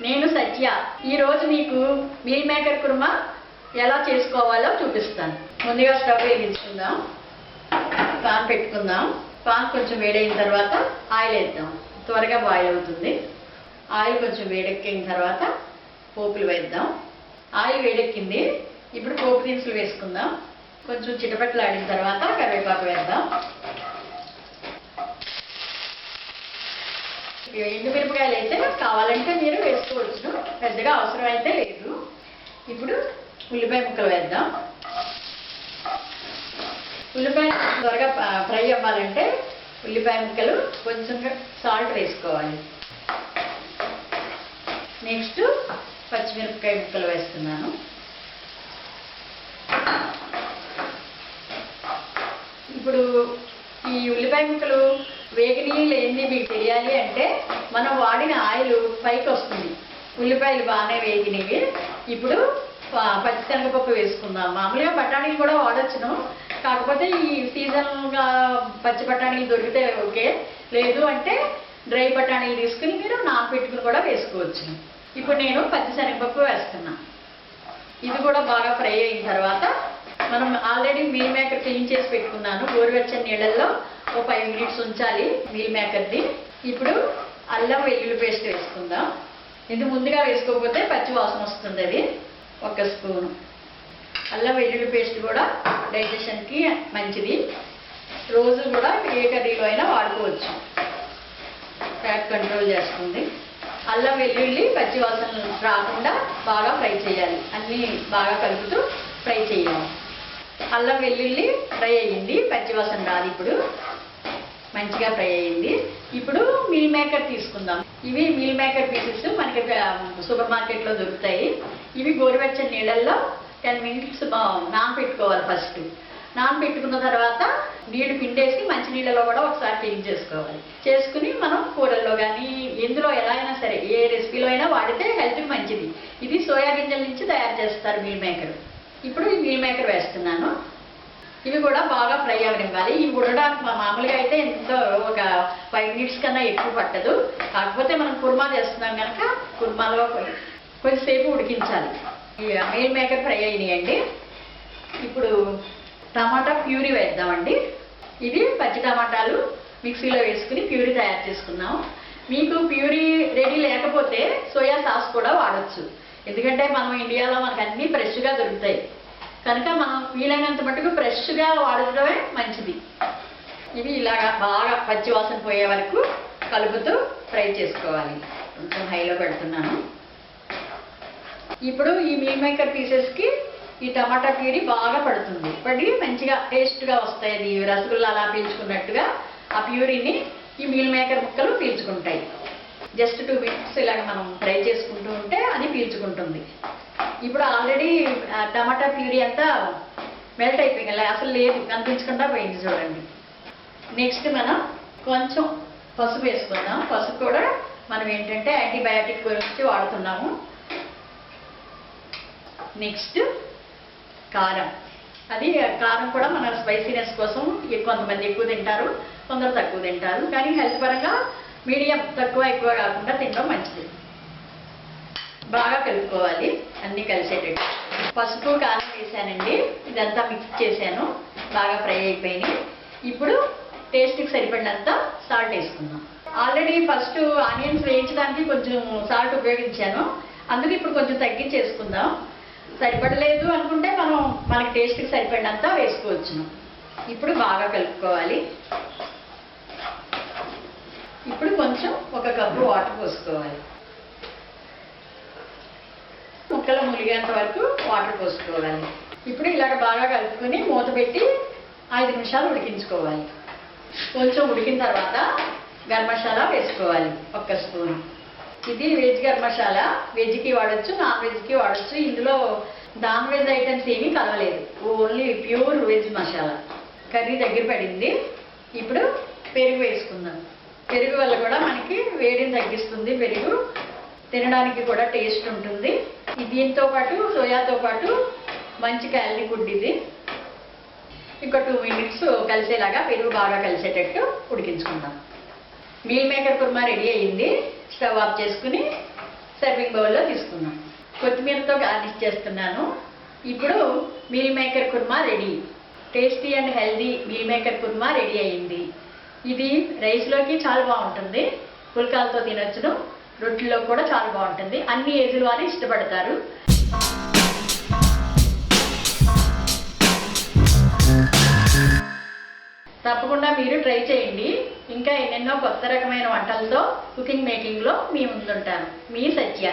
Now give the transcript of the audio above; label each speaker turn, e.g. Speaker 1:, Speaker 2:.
Speaker 1: నేను సత్య. ఈరోజు మీకు మీల్ మేకర్ కుర్మా ఎలా చేసుకోవాలో చూపిస్తాను. ముందుగా స్టవ్ వెలిగించుకుందాం, పాన్ పెట్టుకుందాం. పాన్ కొంచెం వేడైన తర్వాత ఆయిల్ వేద్దాం, త్వరగా బాయిల్ అవుతుంది. ఆయిల్ కొంచెం వేడెక్కిన తర్వాత పోపులు వేద్దాం. ఆయిల్ వేడెక్కింది, ఇప్పుడు పోపు దినుసులు వేసుకుందాం. కొంచెం చిటపట్లాడిన తర్వాత కరివేపాకు వేద్దాం. ఎండుమిరపకాయలు అయితే కావాలంటే మీరు వేసుకోవచ్చు, పెద్దగా అవసరం అయితే లేదు. ఇప్పుడు ఉల్లిపాయ ముక్కలు వేద్దాం. ఉల్లిపాయ త్వరగా ఫ్రై అవ్వాలంటే ఉల్లిపాయ ముక్కలు కొంచెం సాల్ట్ వేసుకోవాలి. నెక్స్ట్ పచ్చిమిరపకాయ ముక్కలు వేస్తున్నాను. ఇప్పుడు ఈ ఉల్లిపాయ ముక్కలు వేగినవి లేనిది మీకు తెలియాలి అంటే మనం వాడిన ఆయిల్ పైకి వస్తుంది. ఉల్లిపాయలు బాగానే వేగినవి. ఇప్పుడు పచ్చిశనగపప్పు వేసుకుందాం. మామూలుగా బఠానీలు కూడా వాడచ్చును, కాకపోతే ఈ సీజన్గా పచ్చి బఠానీలు దొరికితే ఓకే, లేదు అంటే డ్రై బఠానీలు తీసుకుని మీరు నానబెట్టుకుని కూడా వేసుకోవచ్చు. ఇప్పుడు నేను పచ్చిశనగపప్పు వేస్తున్నా. ఇది కూడా బాగా ఫ్రై అయిన తర్వాత మనం ఆల్రెడీ మీల్ మేకర్ క్లీన్ చేసి పెట్టుకున్నాను. గోరువెచ్చని నీళ్ళల్లో ఒక 5 మినిట్స్ ఉంచాలి మీల్ మేకర్ది. ఇప్పుడు అల్లం వెల్లుల్లి పేస్ట్ వేసుకుందాం. ఇది ముందుగా వేసుకోకపోతే పచ్చి వాసన వస్తుంది. అది 1 స్పూను అల్లం వెల్లుల్లి పేస్ట్ కూడా డైజెషన్కి మంచిది. రోజు కూడా ఏ కర్రీలో అయినా వాడుకోవచ్చు, ఫ్యాట్ కంట్రోల్ చేస్తుంది. అల్లం వెల్లుల్లి పచ్చి వాసన రాకుండా బాగా ఫ్రై చేయాలి. అన్నీ బాగా కలుపుతూ ఫ్రై చేయాలి. అల్లం వెల్లుల్లి ఫ్రై అయ్యింది, పచ్చి వాసన రాదు. ఇప్పుడు మంచిగా ఫ్రై అయ్యింది. ఇప్పుడు మీల్ మేకర్ తీసుకుందాం. ఇవి మీల్ మేకర్ పీసెస్ మనకి సూపర్ మార్కెట్లో దొరుకుతాయి. ఇవి గోరువెచ్చని నీళ్ళల్లో 10 మినిట్స్ నానబెట్టుకోవాలి. ఫస్ట్ నానబెట్టుకున్న తర్వాత నీళ్లు పిండేసి మంచి నీళ్ళలో కూడా ఒకసారి క్లీన్ చేసుకోవాలి. చేసుకుని మనం కూరల్లో కానీ ఎందులో ఎలా అయినా సరే ఏ రెసిపీలో అయినా వాడితే హెల్త్కి మంచిది. ఇది సోయా గింజల నుంచి తయారు చేస్తారు మీల్ మేకర్. ఇప్పుడు ఈ మీల్ మేకర్ వేస్తున్నాను. ఇవి కూడా బాగా ఫ్రై అవ్వనివ్వాలి. ఇవి ఉడడానికి మామూలుగా అయితే ఎంతో ఒక 5 మినిట్స్ కన్నా ఎక్కువ పట్టదు. కాకపోతే మనం కుర్మా చేస్తున్నాం కనుక కుర్మాలో కొద్దిసేపు ఉడికించాలి. ఈ మీల్ మేకర్ ఫ్రై అయినాయండి. ఇప్పుడు టమాటా ప్యూరీ వేద్దామండి. ఇది పచ్చి టమాటాలు మిక్సీలో వేసుకుని ప్యూరీ తయారు చేసుకున్నాం. మీకు ప్యూరీ రెడీ లేకపోతే సోయా సాస్ కూడా వాడచ్చు. ఎందుకంటే మనం ఇండియాలో మనకు అన్నీ ఫ్రెష్గా దొరుకుతాయి కనుక మనం వీలైనంత మటుకు ఫ్రెష్గా వాడటమే మంచిది. ఇవి ఇలాగా బాగా పచ్చి వాసన పోయే వరకు కలుపుతూ ఫ్రై చేసుకోవాలి. కొంచెం హైలో పెడుతున్నాను. ఇప్పుడు ఈ మీల్ మేకర్ పీసెస్కి ఈ టమాటా ప్యూరీ బాగా పడుతుంది. పడి మంచిగా టేస్ట్గా వస్తాయి. అది రసగుల్లా అలా పీల్చుకున్నట్టుగా ఆ ప్యూరీని ఈ మీల్ మేకర్ ముక్కలు పీల్చుకుంటాయి. జస్ట్ 2 మినిట్స్ ఇలాగ మనం ఫ్రై చేసుకుంటూ ఉంటే అది పీల్చుకుంటుంది. ఇప్పుడు ఆల్రెడీ టమాటా ప్యూరీ అంతా మెల్ట్ అయిపోయింది, అసలు లేదు, కనిపించకుండా పోయింది చూడండి. నెక్స్ట్ మనం కొంచెం పసుపు వేసుకుందాం. పసుపు కూడా మనం ఏంటంటే యాంటీబయాటిక్ గురించి వాడుతున్నాము. నెక్స్ట్ కారం. అది కారం కూడా మన స్పైసీనెస్ కోసం కొంతమంది ఎక్కువ తింటారు, కొందరు తక్కువ తింటారు. కానీ హెల్త్ పరంగా మీడియం, తక్కువ ఎక్కువ కాకుండా తినడం మంచిది. బాగా కలుపుకోవాలి అన్నీ కలిసేటట్టు. పసుపు కారం వేసానండి. ఇదంతా మిక్స్ చేశాను, బాగా ఫ్రై అయిపోయినాయి. ఇప్పుడు టేస్ట్కి సరిపడినంత సాల్ట్ వేసుకుందాం. ఆల్రెడీ ఫస్ట్ ఆనియన్స్ వేయించడానికి కొంచెం సాల్ట్ ఉపయోగించాను, అందుకు ఇప్పుడు కొంచెం తగ్గించేసుకుందాం. సరిపడలేదు అనుకుంటే మనకి టేస్ట్కి సరిపడినంత వేసుకోవచ్చును. ఇప్పుడు బాగా కలుపుకోవాలి. ఇప్పుడు కొంచెం 1 కప్పు వాటర్ పోసుకోవాలి. ముక్కలు ములిగేంత వరకు వాటర్ పోసుకోవాలి. ఇప్పుడు ఇలాగ బాగా కలుపుకొని మూత పెట్టి 5 నిమిషాలు ఉడికించుకోవాలి. కొంచెం ఉడికిన తర్వాత గరం మసాలా వేసుకోవాలి, 1 స్పూన్. ఇది వెజ్ గరం మసాలా. వెజ్కి వాడచ్చు, నాన్ వెజ్కి వాడచ్చు. ఇందులో నాన్ వెజ్ ఐటమ్స్ ఏమీ కలవలేదు, only pure veg masala. Curry దగ్గర పడింది. ఇప్పుడు పెరుగు వేసుకుందాం. పెరుగు వల్ల కూడా మనకి వేడిని తగ్గిస్తుంది. పెరుగు తినడానికి కూడా టేస్ట్ ఉంటుంది. దీంతో పాటు సోయాతో పాటు మంచి క్యాలరీ ఫుడ్ ఇది. ఇంకో 2 మినిట్స్ కలిసేలాగా పెరుగు బాగా కలిసేటట్టు ఉడికించుకుందాం. మీల్ మేకర్ కుర్మా రెడీ అయ్యింది. స్టవ్ ఆఫ్ చేసుకుని సర్వింగ్ బౌల్లో తీసుకున్నాం. కొత్తిమీరతో గార్నిష్ చేస్తున్నాను. ఇప్పుడు meal maker kurma ready. Tasty and healthy meal maker kurma ready అయ్యింది. ఇది రైస్లోకి చాలా బాగుంటుంది, పుల్కాలతో తినొచ్చును, రొట్టెల్లో కూడా చాలా బాగుంటుంది. అన్ని ఏజ్ల వారు ఇష్టపడతారు. తప్పకుండా మీరు ట్రై చేయండి. ఇంకా ఎన్నెన్నో కొత్త రకమైన వంటలతో కుకింగ్ మేకింగ్లో మీ ముందుంటాను. మీ సత్య.